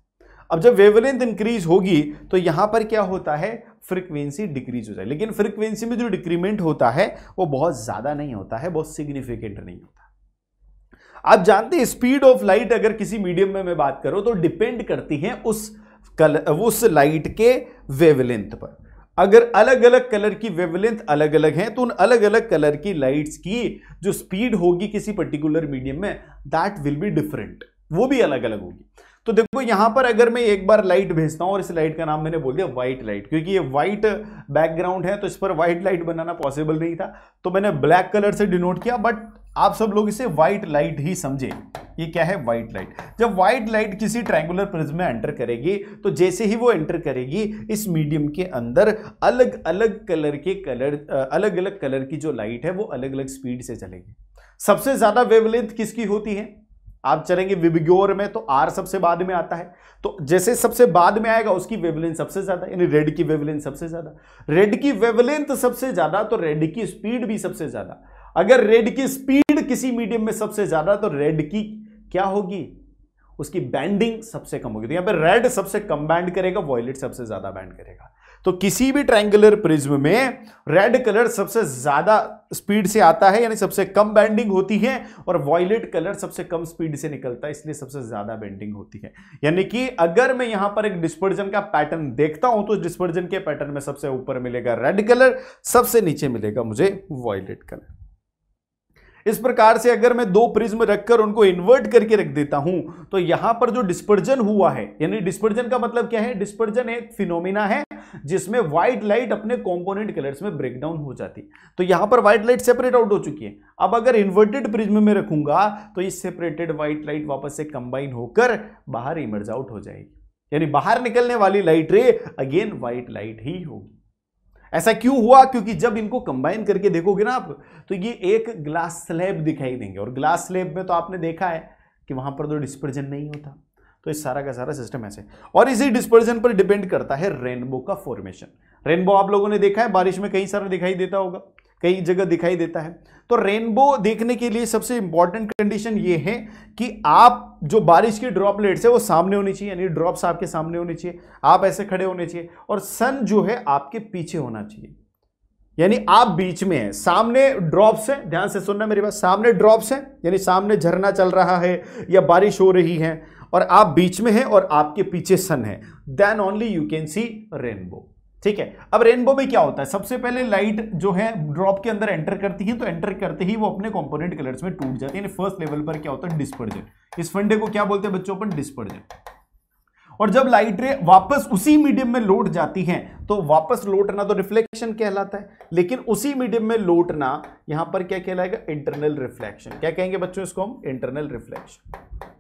अब जब वेवलेंथ इंक्रीज होगी तो यहां पर क्या होता है, फ्रीक्वेंसी डिक्रीज हो जाए, लेकिन फ्रीक्वेंसी में जो डिक्रीमेंट होता है वो बहुत ज्यादा नहीं होता है, बहुत सिग्निफिकेंट नहीं होता। आप जानते हैं स्पीड ऑफ लाइट अगर किसी मीडियम में मैं बात करूं तो डिपेंड करती है उस लाइट के वेवलेंथ पर। अगर अलग अलग कलर की वेवलेंथ अलग अलग है तो उन अलग अलग कलर की लाइट्स की जो स्पीड होगी किसी पर्टिकुलर मीडियम में दैट विल बी डिफरेंट, वो भी अलग अलग होगी। तो देखो यहां पर अगर मैं एक बार लाइट भेजता हूं और इस लाइट का नाम मैंने बोल दिया व्हाइट लाइट, क्योंकि ये व्हाइट बैकग्राउंड है तो इस पर व्हाइट लाइट बनाना पॉसिबल नहीं था, तो मैंने ब्लैक कलर से डिनोट किया, बट आप सब लोग इसे व्हाइट लाइट ही समझे। ये क्या है, व्हाइट लाइट। जब व्हाइट लाइट किसी ट्रायंगुलर प्रिज्म में एंटर करेगी तो जैसे ही वो एंटर करेगी इस मीडियम के अंदर अलग अलग कलर की जो लाइट है वो अलग अलग स्पीड से चलेगी। सबसे ज्यादा वेवलेंथ किसकी होती है, आप चलेंगे विबग्योर में तो R सबसे बाद में आता है, तो जैसे सबसे बाद में आएगा उसकी वेवलेंथ सबसे ज्यादा, यानी रेड की वेवलेंथ सबसे ज्यादा। रेड की वेवलेंथ सबसे ज्यादा तो रेड की स्पीड भी सबसे ज्यादा। अगर रेड की स्पीड किसी मीडियम में सबसे ज्यादा तो रेड की क्या होगी, उसकी बैंडिंग सबसे कम होगी। तो यहां पे रेड सबसे कम बैंड करेगा, वॉयलेट सबसे ज्यादा बैंड करेगा। तो किसी भी ट्रायंगुलर प्रिज्म में रेड कलर सबसे ज्यादा स्पीड से आता है, यानी सबसे कम बेंडिंग होती है, और वॉयलेट कलर सबसे कम स्पीड से निकलता है, इसलिए सबसे ज्यादा बेंडिंग होती है। यानी कि अगर मैं यहां पर एक डिस्पर्जन का पैटर्न देखता हूं तो डिस्पर्जन के पैटर्न में सबसे ऊपर मिलेगा रेड कलर, सबसे नीचे मिलेगा मुझे वॉयलेट कलर। इस प्रकार से अगर मैं दो प्रिज्म रखकर उनको इन्वर्ट करके रख देता हूं तो यहां पर जो डिस्पर्जन हुआ है, यानी डिस्पर्जन का मतलब क्या है, डिस्पर्जन एक फिनोमिना है जिसमें व्हाइट लाइट अपने कंपोनेंट कलर्स में ब्रेक डाउन हो जाती। तो यहां पर व्हाइट लाइट सेपरेट आउट हो चुकी है। अब अगर इन्वर्टेड प्रिज्म में रखूंगा तो इस सेपरेटेड व्हाइट लाइट वापस से कंबाइन होकर बाहर इमर्ज आउट हो जाएगी, यानी बाहर निकलने वाली लाइट रे अगेन व्हाइट लाइट ही होगी। ऐसा क्यों हुआ? क्योंकि जब इनको कंबाइन करके देखोगे ना आप तो ये एक ग्लास स्लैब दिखाई देंगे, और ग्लास स्लैब में तो आपने देखा है कि वहां पर तो डिस्पर्जन नहीं होता। तो इस सारा का सारा सिस्टम ऐसे, और इसी डिस्पर्जन पर डिपेंड करता है रेनबो का फॉर्मेशन। रेनबो आप लोगों ने देखा है, बारिश में कई सारा दिखाई देता होगा, कई जगह दिखाई देता है। तो रेनबो देखने के लिए सबसे इंपॉर्टेंट कंडीशन ये है कि आप जो बारिश की ड्रॉपलेट्स है वो सामने होनी चाहिए, यानी ड्रॉप्स आपके सामने होनी चाहिए, आप ऐसे खड़े होने चाहिए, और सन जो है आपके पीछे होना चाहिए, यानी आप बीच में हैं। सामने ड्रॉप्स है, ध्यान से सुनना मेरी बात, सामने ड्रॉप्स है यानी सामने झरना चल रहा है या बारिश हो रही है, और आप बीच में हैं और आपके पीछे सन है, then only you can see rainbow. ठीक है। अब रेनबो में क्या होता है, सबसे पहले लाइट जो है ड्रॉप के अंदर एंटर करती है, तो एंटर करते ही वो अपने कंपोनेंट कलर्स में टूट जाती है, यानी फर्स्ट लेवल पर क्या होता है, डिस्पर्जन। इस फंडे को क्या बोलते हैं बच्चों, अपन डिस्पर्जन। और जब लाइट रे वापस उसी मीडियम में लौट जाती हैं तो वापस लौटना तो रिफ्लेक्शन कहलाता है, लेकिन उसी मीडियम में लौटना यहां पर क्या कहलाएगा, इंटरनल रिफ्लेक्शन। क्या कहेंगे बच्चों इसको हम, इंटरनल रिफ्लेक्शन।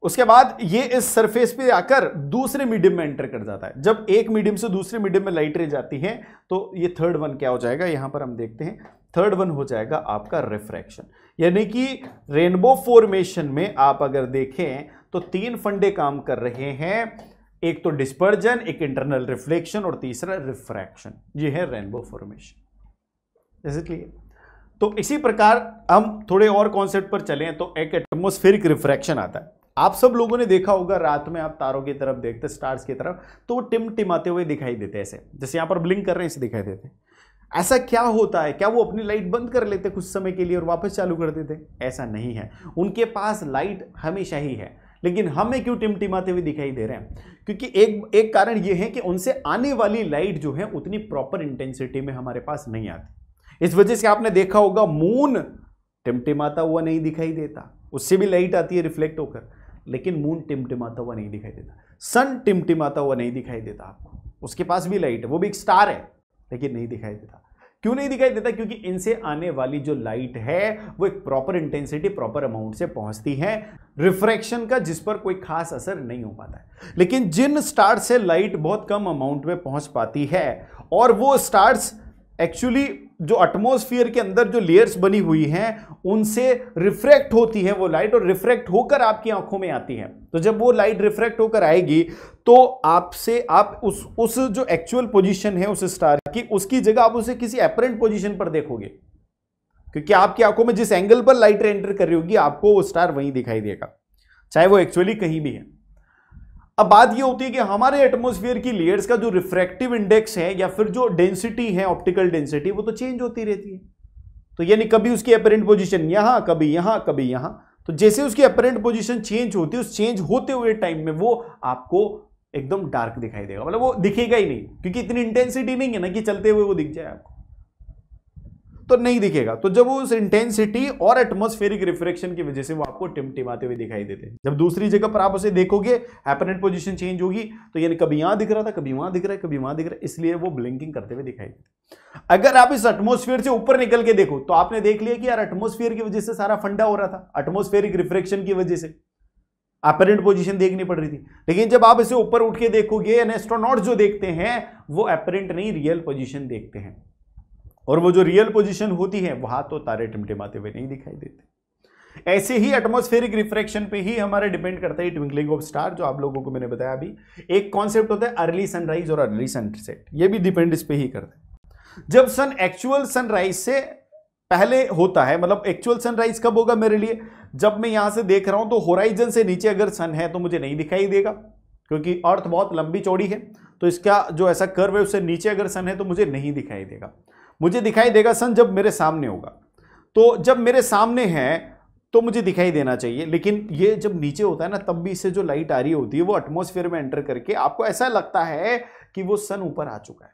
उसके बाद ये इस सरफेस पे आकर दूसरे मीडियम में एंटर कर जाता है। जब एक मीडियम से दूसरे मीडियम में लाइट रे जाती है तो ये थर्ड वन क्या हो जाएगा, यहां पर हम देखते हैं, थर्ड वन हो जाएगा आपका रिफ्रैक्शन। यानी कि रेनबो फॉर्मेशन में आप अगर देखें तो तीन फंडे काम कर रहे हैं, एक तो डिस्पर्जन, एक इंटरनल रिफ्लेक्शन और तीसरा रिफ्रैक्शन। ये है rainbow formation. Is it clear? तो इसी प्रकार हम थोड़े और कॉन्सेप्ट पर चलें तो एक एटमॉस्फेरिक रिफ्रैक्शन आता है। आप सब लोगों ने देखा होगा, रात में आप तारों की तरफ देखते, स्टार्स की तरफ, तो वो टिमटिमाते हुए दिखाई देते हैं, ऐसे जैसे यहां पर ब्लिंक कर रहे हैं ऐसे दिखाई देते। ऐसा क्या होता है, क्या वो अपनी लाइट बंद कर लेते कुछ समय के लिए और वापस चालू कर देते? ऐसा नहीं है, उनके पास लाइट हमेशा ही है, लेकिन हमें क्यों टिमटिमाते हुए दिखाई दे रहे हैं? क्योंकि एक कारण यह है कि उनसे आने वाली लाइट जो है उतनी प्रॉपर इंटेंसिटी में हमारे पास नहीं आती। इस वजह से आपने देखा होगा मून टिमटिमाता हुआ नहीं दिखाई देता, उससे भी लाइट आती है रिफ्लेक्ट होकर, लेकिन मून टिमटिमाता हुआ नहीं दिखाई देता। सन टिमटिमाता हुआ नहीं दिखाई देता आपको, उसके पास भी लाइट है, वो भी एक स्टार है, लेकिन नहीं दिखाई देता। क्यों नहीं दिखाई देता? क्योंकि इनसे आने वाली जो लाइट है वो एक प्रॉपर इंटेंसिटी, प्रॉपर अमाउंट से पहुंचती है, रिफ्रैक्शन का जिस पर कोई खास असर नहीं हो पाता है। लेकिन जिन स्टार से लाइट बहुत कम अमाउंट में पहुंच पाती है, और वो स्टार्स एक्चुअली जो एटमॉस्फेयर के अंदर जो लेयर्स बनी हुई हैं उनसे रिफ्रैक्ट होती है वो लाइट, और रिफ्रैक्ट होकर आपकी आंखों में आती है। तो जब वो लाइट रिफ्रैक्ट होकर आएगी तो आप उस जो एक्चुअल पोजीशन है उस स्टार की, उसकी जगह आप उसे किसी अपरेंट पोजीशन पर देखोगे, क्योंकि आपकी आंखों में जिस एंगल पर लाइट एंटर कर रही होगी आपको वो स्टार वहीं दिखाई देगा, चाहे वो एक्चुअली कहीं भी है। अब बात ये होती है कि हमारे एटमॉस्फेयर की लेयर्स का जो रिफ्रैक्टिव इंडेक्स है या फिर जो डेंसिटी है, ऑप्टिकल डेंसिटी, वो तो चेंज होती रहती है। तो यानी कभी उसकी अपरेंट पोजीशन यहां, कभी यहां, कभी यहां। तो जैसे उसकी अपरेंट पोजीशन चेंज होती है, उस चेंज होते हुए टाइम में वो आपको एकदम डार्क दिखाई देगा, मतलब वो दिखेगा ही नहीं, क्योंकि इतनी इंटेंसिटी नहीं है ना कि चलते हुए वो दिख जाए आपको, तो नहीं दिखेगा। तो जब वो उस इंटेंसिटी और एटमॉस्फेरिक रिफ्रैक्शन की वजह से वो आपको टिमटिमाते हुए दिखाई देते हैं। जब दूसरी जगह पर आप उसे देखोगे, अपरेंट पोजीशन चेंज होगी, तो यानी कभी यहां दिख रहा था, कभी वहां दिख रहा है, कभी वहां दिख रहा है, इसलिए वो ब्लिंकिंग करते हुए दिखाई देते। अगर आप इस एटमॉस्फेयर से ऊपर निकल के देखो तो आपने देख लिया कि यार एटमॉस्फेयर की वजह से सारा फंडा हो रहा था, एटमॉस्फेरिक रिफ्रैक्शन की वजह से अपरेंट पोजीशन देखनी पड़ रही थी। लेकिन जब आप इसे ऊपर उठ के देखोगे, एस्ट्रोनॉट जो देखते हैं वो अपरेंट नहीं, रियल पोजीशन देखते हैं, और वो जो रियल पोजीशन होती है वहां तो तारे टिमटिमाते हुए नहीं दिखाई देते। ऐसे ही एटमॉस्फेरिक रिफ्रैक्शन पे ही हमारे डिपेंड करता है ट्विंकलिंग ऑफ स्टार, जो आप लोगों को मैंने बताया अभी। एक कॉन्सेप्ट होता है अर्ली सनराइज और अर्ली सनसेट, ये भी डिपेंड इस पे ही करता है। जब सन एक्चुअल सनराइज से पहले होता है, मतलब एक्चुअल सनराइज कब होगा मेरे लिए, जब मैं यहां से देख रहा हूं तो होराइजन से नीचे अगर सन है तो मुझे नहीं दिखाई देगा, क्योंकि अर्थ बहुत लंबी चौड़ी है, तो इसका जो ऐसा कर्व है उससे नीचे अगर सन है तो मुझे नहीं दिखाई देगा। मुझे दिखाई देगा सन जब मेरे सामने होगा। तो जब मेरे सामने है तो मुझे दिखाई देना चाहिए, लेकिन ये जब नीचे होता है ना, तब भी इससे जो लाइट आ रही होती है वो एटमॉस्फेयर में एंटर करके आपको ऐसा लगता है कि वो सन ऊपर आ चुका है,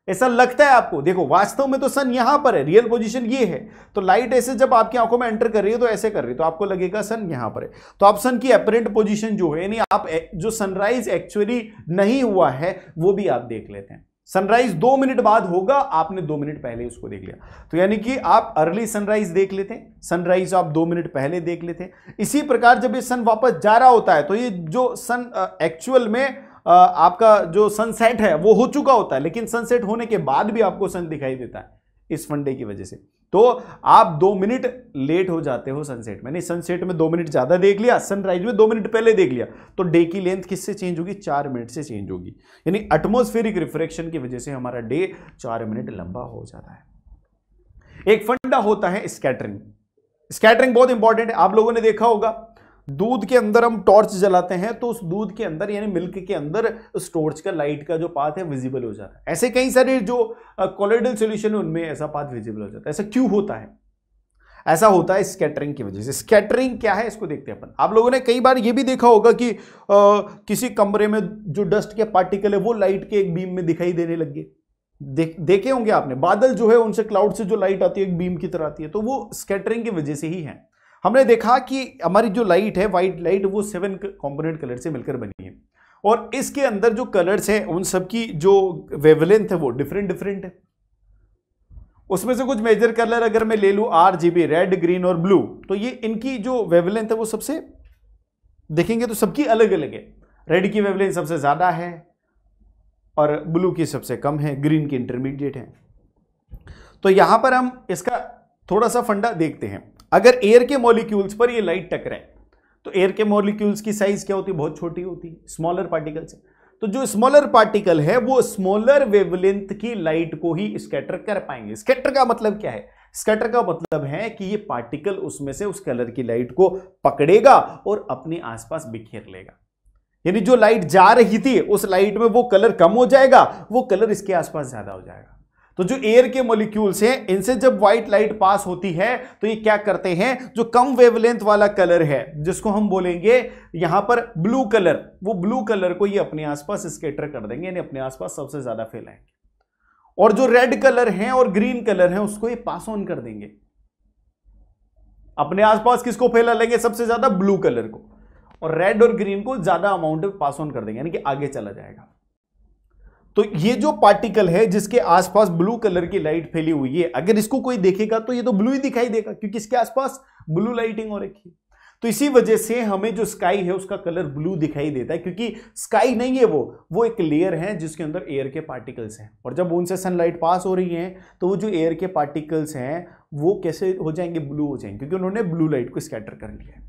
ऐसा लगता है आपको। देखो वास्तव में तो सन यहां पर है, रियल पोजीशन ये है। तो लाइट ऐसे जब आपकी आंखों में एंटर कर रही है तो ऐसे कर रही है, तो आपको लगेगा सन यहां पर है। तो आप सन की अपरेंट पोजीशन जो है, यानी आप जो सनराइज एक्चुअली नहीं हुआ है वो भी आप देख लेते हैं। सनराइज 2 मिनट बाद होगा, आपने 2 मिनट पहले उसको देख लिया, तो यानी कि आप अर्ली सनराइज देख लेते हैं, सनराइज आप 2 मिनट पहले देख लेते हैं। इसी प्रकार जब ये सन वापस जा रहा होता है तो ये जो सन एक्चुअल में आपका जो सनसेट है वो हो चुका होता है, लेकिन सनसेट होने के बाद भी आपको सन दिखाई देता है इस फंडे की वजह से। तो आप 2 मिनट लेट हो जाते हो सनसेट में, नहीं सनसेट में 2 मिनट ज्यादा देख लिया, सनराइज में 2 मिनट पहले देख लिया, तो डे की लेंथ किससे चेंज होगी? 4 मिनट से चेंज होगी। यानी एटमॉस्फेरिक रिफ्रैक्शन की वजह से हमारा डे 4 मिनट लंबा हो जाता है। एक फंडा होता है स्कैटरिंग। स्कैटरिंग बहुत इंपॉर्टेंट है। आप लोगों ने देखा होगा दूध के अंदर हम टॉर्च जलाते हैं तो उस दूध के अंदर यानी मिल्क के अंदर उस टॉर्च का लाइट का जो पाथ है विजिबल हो जाता है। ऐसे कई सारे जो कोलोइडल सॉल्यूशन है उनमें ऐसा पाथ विजिबल हो जाता है। ऐसा क्यों होता है? ऐसा होता है स्कैटरिंग की वजह से। स्कैटरिंग क्या है इसको देखते हैं अपन। आप लोगों ने कई बार ये भी देखा होगा कि किसी कमरे में जो डस्ट के पार्टिकल है वो लाइट के एक बीम में दिखाई देने लग गए। देखे होंगे आपने, बादल जो है उनसे क्लाउड से जो लाइट आती है एक बीम की तरह आती है, तो वो स्कैटरिंग की वजह से ही है। हमने देखा कि हमारी जो लाइट है व्हाइट लाइट वो 7 कंपोनेंट कलर से मिलकर बनी है, और इसके अंदर जो कलर्स हैं उन सबकी जो वेवलेंथ है वो डिफरेंट डिफरेंट है। उसमें से कुछ मेजर कलर अगर मैं ले लूं RGB, रेड, ग्रीन और ब्लू, तो ये इनकी जो वेवलेंथ है वो सबसे देखेंगे तो सबकी अलग अलग है। रेड की वेवलेंथ सबसे ज्यादा है और ब्लू की सबसे कम है, ग्रीन की इंटरमीडिएट है। तो यहां पर हम इसका थोड़ा सा फंडा देखते हैं। अगर एयर के मॉलिक्यूल्स पर ये लाइट टकराए तो एयर के मॉलिक्यूल्स की साइज क्या होती है? बहुत छोटी होती है, स्मॉलर पार्टिकल्स है। तो जो स्मॉलर पार्टिकल है वो स्मॉलर वेवलेंथ की लाइट को ही स्कैटर कर पाएंगे। स्कैटर का मतलब क्या है? स्कैटर का मतलब है कि ये पार्टिकल उसमें से उस कलर की लाइट को पकड़ेगा और अपने आसपास बिखेर लेगा। यानी जो लाइट जा रही थी उस लाइट में वो कलर कम हो जाएगा, वो कलर इसके आसपास ज्यादा हो जाएगा। तो जो एयर के मॉलिक्यूल्स हैं इनसे जब व्हाइट लाइट पास होती है तो ये क्या करते हैं, जो कम वेवलेंथ वाला कलर है जिसको हम बोलेंगे यहां पर ब्लू कलर, वो ब्लू कलर को ये अपने आसपास स्कैटर कर देंगे, यानी अपने आसपास सबसे ज्यादा फैलाएंगे। और जो रेड कलर है और ग्रीन कलर है उसको ये पास ऑन कर देंगे। अपने आसपास किसको फैला लेंगे? सबसे ज्यादा ब्लू कलर को, और रेड और ग्रीन को ज्यादा अमाउंट में पास ऑन कर देंगे, यानी कि आगे चला जाएगा। तो ये जो पार्टिकल है जिसके आसपास ब्लू कलर की लाइट फैली हुई है, अगर इसको कोई देखेगा तो ये तो ब्लू ही दिखाई देगा क्योंकि इसके आसपास ब्लू लाइटिंग हो रखी है। तो इसी वजह से हमें जो स्काई है उसका कलर ब्लू दिखाई देता है, क्योंकि स्काई नहीं है वो एक लेयर है जिसके अंदर एयर के पार्टिकल्स हैं, और जब उनसे सनलाइट पास हो रही है तो वो जो एयर के पार्टिकल्स हैं वो कैसे हो जाएंगे? ब्लू हो जाएंगे, क्योंकि उन्होंने ब्लू लाइट को स्कैटर कर लिया है।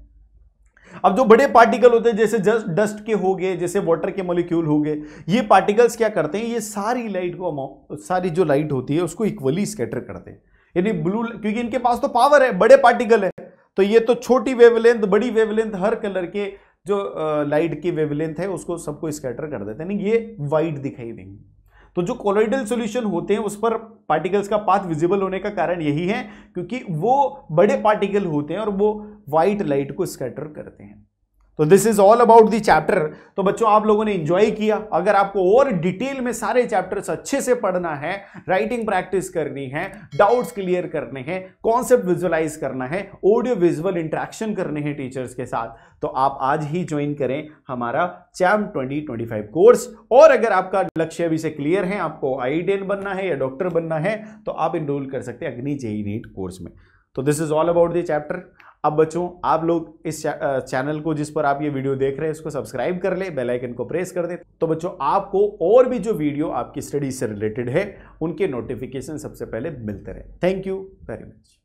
अब जो बड़े पार्टिकल होते हैं जैसे डस्ट के हो गए, जैसे वाटर के मॉलिक्यूल हो गए, ये पार्टिकल्स क्या करते हैं? ये सारी लाइट को, सारी जो लाइट होती है उसको इक्वली स्कैटर करते हैं। यानी ब्लू, क्योंकि इनके पास तो पावर है, बड़े पार्टिकल है, तो ये तो छोटी वेवलेंथ बड़ी वेवलेंथ हर कलर के जो लाइट की वेवलेंथ है उसको सबको स्कैटर कर देते हैं, यानी ये वाइट दिखाई देंगे। तो जो कोलोइडल सॉल्यूशन होते हैं उस पर पार्टिकल्स का पाथ विजिबल होने का कारण यही है क्योंकि वो बड़े पार्टिकल होते हैं और वो व्हाइट लाइट को स्कैटर करते हैं। तो this is all about the chapter. तो बच्चों आप लोगों ने एंजॉय किया। अगर आपको और डिटेल में सारे चैप्टर्स अच्छे से पढ़ना है, राइटिंग प्रैक्टिस करनी है, डाउट्स क्लियर करने हैं, कॉन्सेप्ट विजुअलाइज करना है, ऑडियो विजुअल इंटरेक्शन करने हैं टीचर्स के साथ, तो आप आज ही ज्वाइन करें हमारा चैम्प 2025 कोर्स। और अगर आपका लक्ष्य अभी से क्लियर है, आपको IITian बनना है या डॉक्टर बनना है, तो आप इनरोल कर सकते हैं अग्नि JEE नीट कोर्स में। तो this is all about the chapter. अब बच्चों आप लोग इस चैनल को जिस पर आप ये वीडियो देख रहे हैं उसको सब्सक्राइब कर ले, बेल आइकन को प्रेस कर दे, तो बच्चों आपको और भी जो वीडियो आपकी स्टडी से रिलेटेड है उनके नोटिफिकेशन सबसे पहले मिलते रहे। Thank you very much.